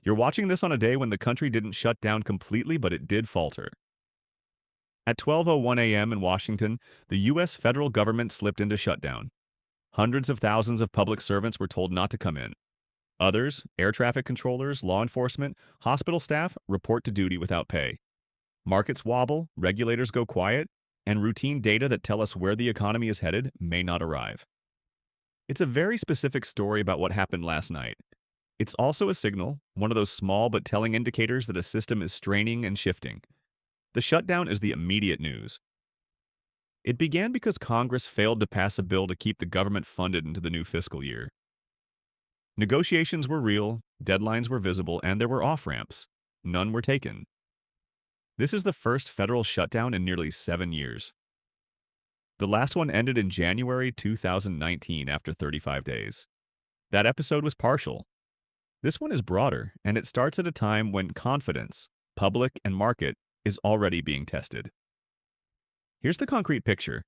You're watching this on a day when the country didn't shut down completely, but it did falter. At 12:01 a.m. in Washington, the U.S. federal government slipped into shutdown. Hundreds of thousands of public servants were told not to come in. Others, air traffic controllers, law enforcement, hospital staff, report to duty without pay. Markets wobble, regulators go quiet, and routine data that tell us where the economy is headed may not arrive. It's a very specific story about what happened last night. It's also a signal, one of those small but telling indicators that a system is straining and shifting. The shutdown is the immediate news. It began because Congress failed to pass a bill to keep the government funded into the new fiscal year. Negotiations were real, deadlines were visible, and there were off-ramps. None were taken. This is the first federal shutdown in nearly 7 years. The last one ended in January 2019 after 35 days. That episode was partial. This one is broader, and it starts at a time when confidence, public and market, is already being tested. Here's the concrete picture.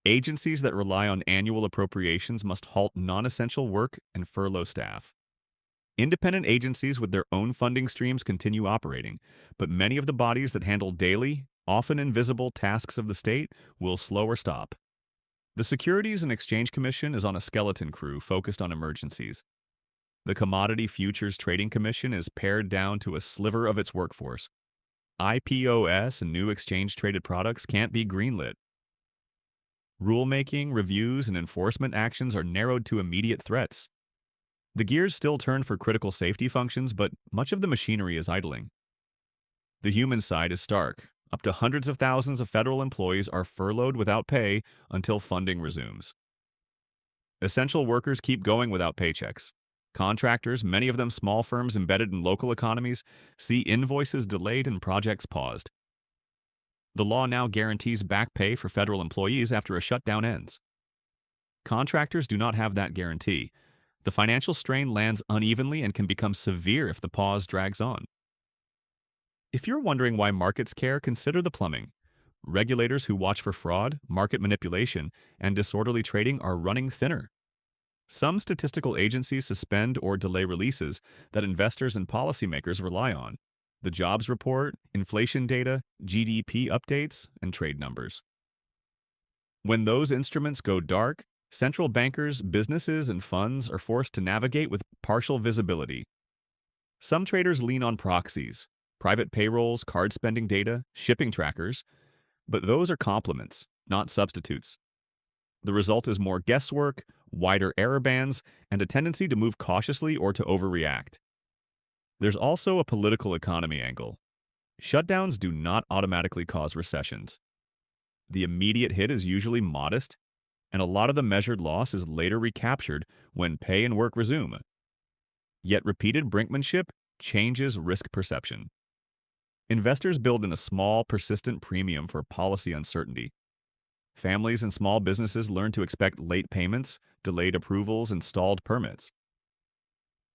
Agencies that rely on annual appropriations must halt non-essential work and furlough staff. Independent agencies with their own funding streams continue operating, but many of the bodies that handle daily, often invisible tasks of the state will slow or stop. The Securities and Exchange Commission is on a skeleton crew focused on emergencies. The Commodity Futures Trading Commission is pared down to a sliver of its workforce. IPOS and new exchange-traded products can't be greenlit. Rulemaking, reviews, and enforcement actions are narrowed to immediate threats. The gears still turn for critical safety functions, but much of the machinery is idling. The human side is stark. Up to hundreds of thousands of federal employees are furloughed without pay until funding resumes. Essential workers keep going without paychecks. Contractors, many of them small firms embedded in local economies, see invoices delayed and projects paused. The law now guarantees back pay for federal employees after a shutdown ends. Contractors do not have that guarantee. The financial strain lands unevenly and can become severe if the pause drags on. If you're wondering why markets care, consider the plumbing. Regulators who watch for fraud, market manipulation, and disorderly trading are running thinner. Some statistical agencies suspend or delay releases that investors and policymakers rely on: the jobs report, inflation data, GDP updates, and trade numbers. When those instruments go dark, central bankers, businesses, and funds are forced to navigate with partial visibility. Some traders lean on proxies, private payrolls, card spending data, shipping trackers, but those are complements, not substitutes. The result is more guesswork, wider error bands, and a tendency to move cautiously or to overreact. There's also a political economy angle. Shutdowns do not automatically cause recessions. The immediate hit is usually modest, and a lot of the measured loss is later recaptured when pay and work resume. Yet repeated brinkmanship changes risk perception. Investors build in a small, persistent premium for policy uncertainty. Families and small businesses learn to expect late payments, delayed approvals, and stalled permits.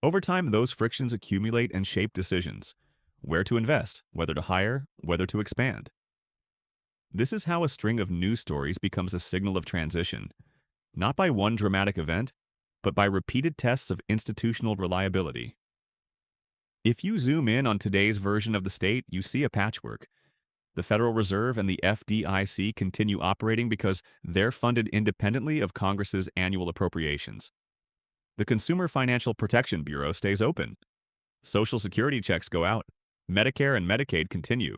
Over time, those frictions accumulate and shape decisions: where to invest, whether to hire, whether to expand. This is how a string of news stories becomes a signal of transition, not by one dramatic event, but by repeated tests of institutional reliability. If you zoom in on today's version of the state, you see a patchwork. The Federal Reserve and the FDIC continue operating because they're funded independently of Congress's annual appropriations. The Consumer Financial Protection Bureau stays open. Social Security checks go out. Medicare and Medicaid continue.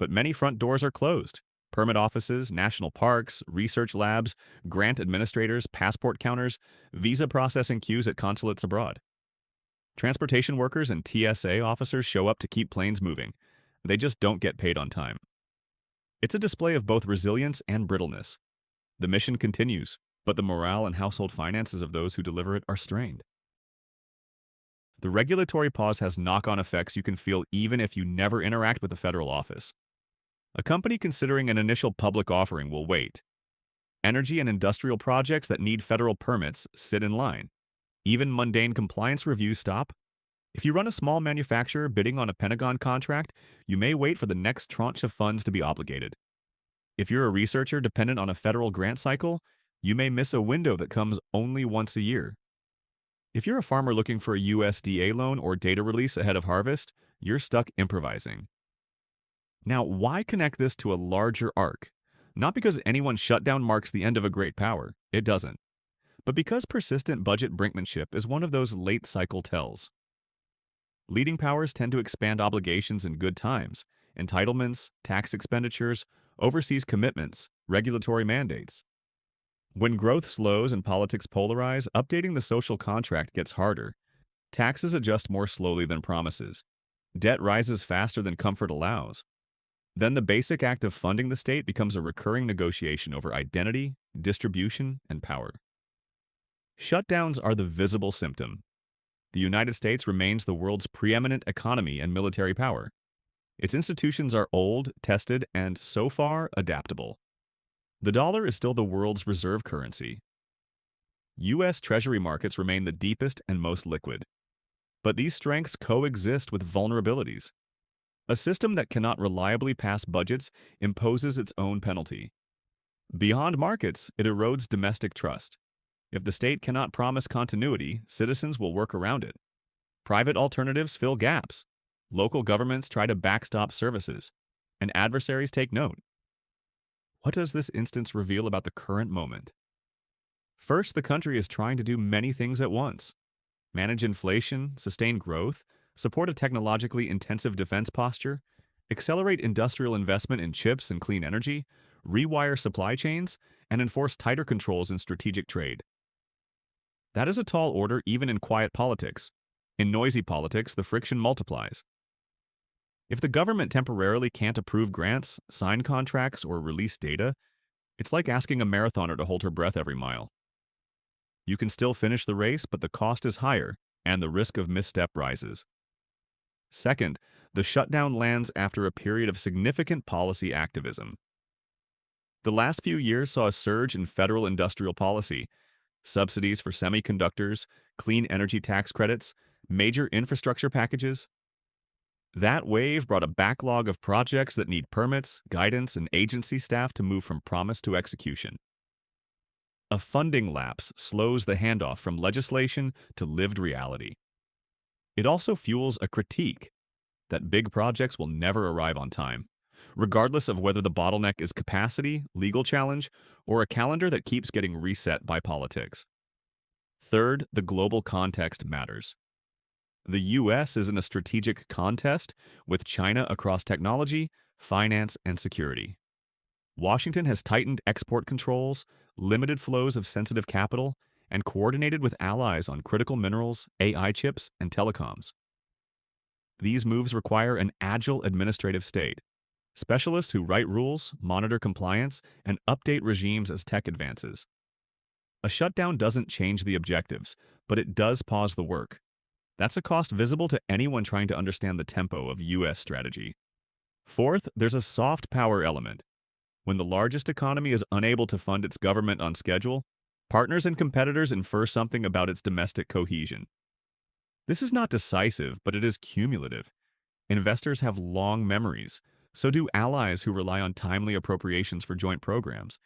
But many front doors are closed. Permit offices, national parks, research labs, grant administrators, passport counters, visa processing queues at consulates abroad. Transportation workers and TSA officers show up to keep planes moving. They just don't get paid on time. It's a display of both resilience and brittleness. The mission continues, but the morale and household finances of those who deliver it are strained. The regulatory pause has knock-on effects you can feel even if you never interact with a federal office. A company considering an initial public offering will wait. Energy and industrial projects that need federal permits sit in line. Even mundane compliance reviews stop. If you run a small manufacturer bidding on a Pentagon contract, you may wait for the next tranche of funds to be obligated. If you're a researcher dependent on a federal grant cycle, you may miss a window that comes only once a year. If you're a farmer looking for a USDA loan or data release ahead of harvest, you're stuck improvising. Now, why connect this to a larger arc? Not because any one shutdown marks the end of a great power, it doesn't, but because persistent budget brinkmanship is one of those late cycle tells. Leading powers tend to expand obligations in good times, entitlements, tax expenditures, overseas commitments, regulatory mandates. When growth slows and politics polarize, updating the social contract gets harder. Taxes adjust more slowly than promises. Debt rises faster than comfort allows. Then the basic act of funding the state becomes a recurring negotiation over identity, distribution, and power. Shutdowns are the visible symptom. The United States remains the world's preeminent economy and military power. Its institutions are old, tested, and, so far, adaptable. The dollar is still the world's reserve currency. U.S. Treasury markets remain the deepest and most liquid. But these strengths coexist with vulnerabilities. A system that cannot reliably pass budgets imposes its own penalty. Beyond markets, it erodes domestic trust. If the state cannot promise continuity, citizens will work around it. Private alternatives fill gaps. Local governments try to backstop services, and adversaries take note. What does this instance reveal about the current moment? First, the country is trying to do many things at once: manage inflation, sustain growth, support a technologically intensive defense posture, accelerate industrial investment in chips and clean energy, rewire supply chains, and enforce tighter controls in strategic trade. That is a tall order even in quiet politics. In noisy politics, the friction multiplies. If the government temporarily can't approve grants, sign contracts, or release data, it's like asking a marathoner to hold her breath every mile. You can still finish the race, but the cost is higher, and the risk of misstep rises. Second, the shutdown lands after a period of significant policy activism. The last few years saw a surge in federal industrial policy: subsidies for semiconductors, clean energy tax credits, major infrastructure packages. That wave brought a backlog of projects that need permits, guidance, and agency staff to move from promise to execution. A funding lapse slows the handoff from legislation to lived reality. It also fuels a critique that big projects will never arrive on time, regardless of whether the bottleneck is capacity, legal challenge, or a calendar that keeps getting reset by politics. Third, the global context matters. The U.S. is in a strategic contest with China across technology, finance, and security. Washington has tightened export controls, limited flows of sensitive capital, and coordinated with allies on critical minerals, AI chips, and telecoms. These moves require an agile administrative state, specialists who write rules, monitor compliance, and update regimes as tech advances. A shutdown doesn't change the objectives, but it does pause the work. That's a cost visible to anyone trying to understand the tempo of U.S. strategy. Fourth, there's a soft power element. When the largest economy is unable to fund its government on schedule, partners and competitors infer something about its domestic cohesion. This is not decisive, but it is cumulative. Investors have long memories. So do allies who rely on timely appropriations for joint programs.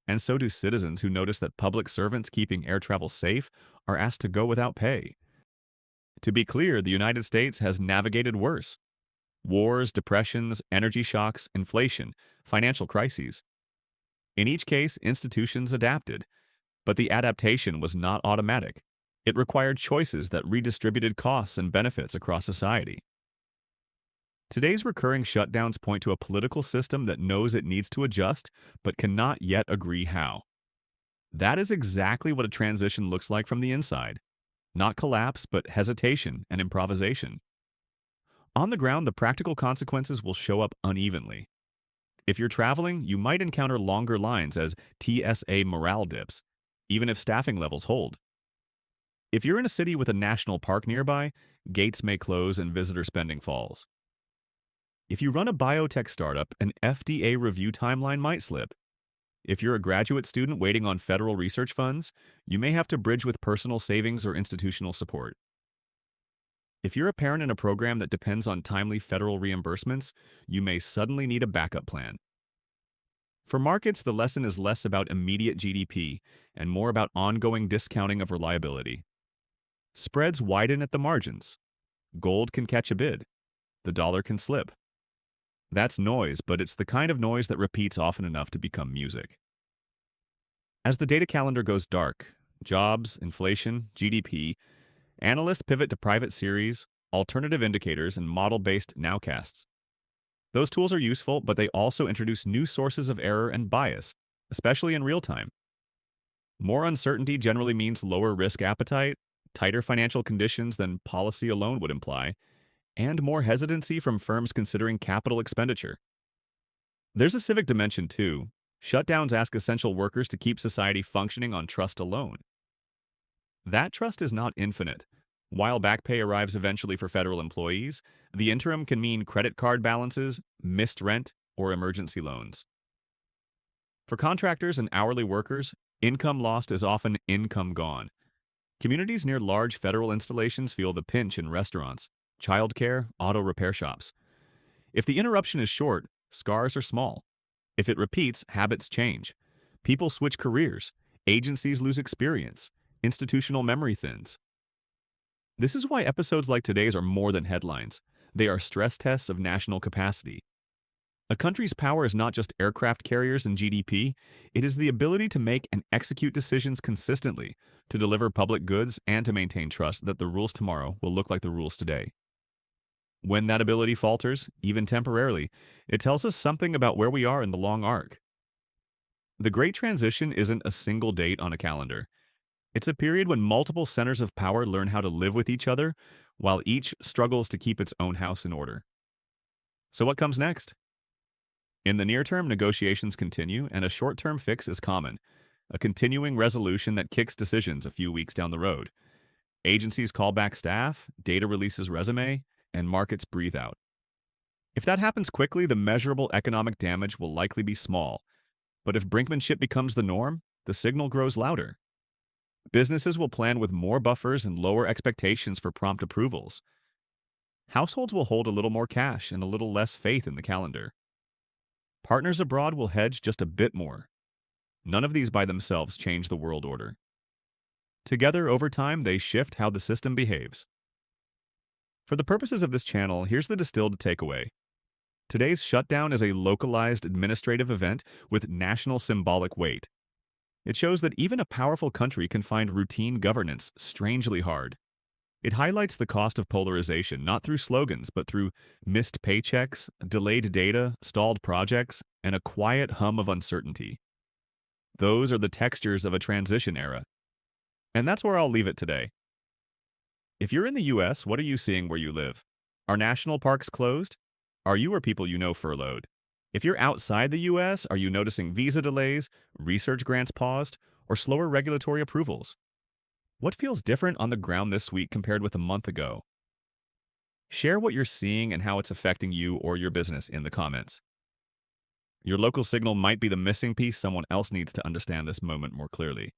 And so do citizens who notice that public servants keeping air travel safe are asked to go without pay. To be clear, the United States has navigated worse: wars, depressions, energy shocks, inflation, financial crises. In each case, institutions adapted, but the adaptation was not automatic. It required choices that redistributed costs and benefits across society. Today's recurring shutdowns point to a political system that knows it needs to adjust, but cannot yet agree how. That is exactly what a transition looks like from the inside. Not collapse, but hesitation and improvisation. On the ground, the practical consequences will show up unevenly. If you're traveling, you might encounter longer lines as TSA morale dips, even if staffing levels hold. If you're in a city with a national park nearby, gates may close and visitor spending falls. If you run a biotech startup, an FDA review timeline might slip. If you're a graduate student waiting on federal research funds, you may have to bridge with personal savings or institutional support. If you're a parent in a program that depends on timely federal reimbursements, you may suddenly need a backup plan. For markets, the lesson is less about immediate GDP and more about ongoing discounting of reliability. Spreads widen at the margins. Gold can catch a bid. The dollar can slip. That's noise, but it's the kind of noise that repeats often enough to become music. As the data calendar goes dark, jobs, inflation, GDP, analysts pivot to private series, alternative indicators, and model-based nowcasts. Those tools are useful, but they also introduce new sources of error and bias, especially in real time. More uncertainty generally means lower risk appetite, tighter financial conditions than policy alone would imply, and more hesitancy from firms considering capital expenditure. There's a civic dimension too. Shutdowns ask essential workers to keep society functioning on trust alone. That trust is not infinite. While back pay arrives eventually for federal employees, the interim can mean credit card balances, missed rent, or emergency loans. For contractors and hourly workers, income lost is often income gone. Communities near large federal installations feel the pinch in restaurants, childcare, auto repair shops. If the interruption is short, scars are small. If it repeats, habits change. People switch careers. Agencies lose experience. Institutional memory thins. This is why episodes like today's are more than headlines. They are stress tests of national capacity. A country's power is not just aircraft carriers and GDP, it is the ability to make and execute decisions consistently, to deliver public goods, and to maintain trust that the rules tomorrow will look like the rules today. When that ability falters, even temporarily, it tells us something about where we are in the long arc. The Great Transition isn't a single date on a calendar. It's a period when multiple centers of power learn how to live with each other, while each struggles to keep its own house in order. So what comes next? In the near term, negotiations continue, and a short-term fix is common, a continuing resolution that kicks decisions a few weeks down the road. Agencies call back staff, data releases resume, and markets breathe out. If that happens quickly, the measurable economic damage will likely be small. But if brinkmanship becomes the norm, the signal grows louder. Businesses will plan with more buffers and lower expectations for prompt approvals. Households will hold a little more cash and a little less faith in the calendar. Partners abroad will hedge just a bit more. None of these by themselves change the world order. Together, over time, they shift how the system behaves. For the purposes of this channel, here's the distilled takeaway. Today's shutdown is a localized administrative event with national symbolic weight. It shows that even a powerful country can find routine governance strangely hard. It highlights the cost of polarization, not through slogans, but through missed paychecks, delayed data, stalled projects, and a quiet hum of uncertainty. Those are the textures of a transition era. And that's where I'll leave it today. If you're in the US, what are you seeing where you live? Are national parks closed? Are you or people you know furloughed? If you're outside the US, are you noticing visa delays, research grants paused, or slower regulatory approvals? What feels different on the ground this week compared with a month ago? Share what you're seeing and how it's affecting you or your business in the comments. Your local signal might be the missing piece someone else needs to understand this moment more clearly.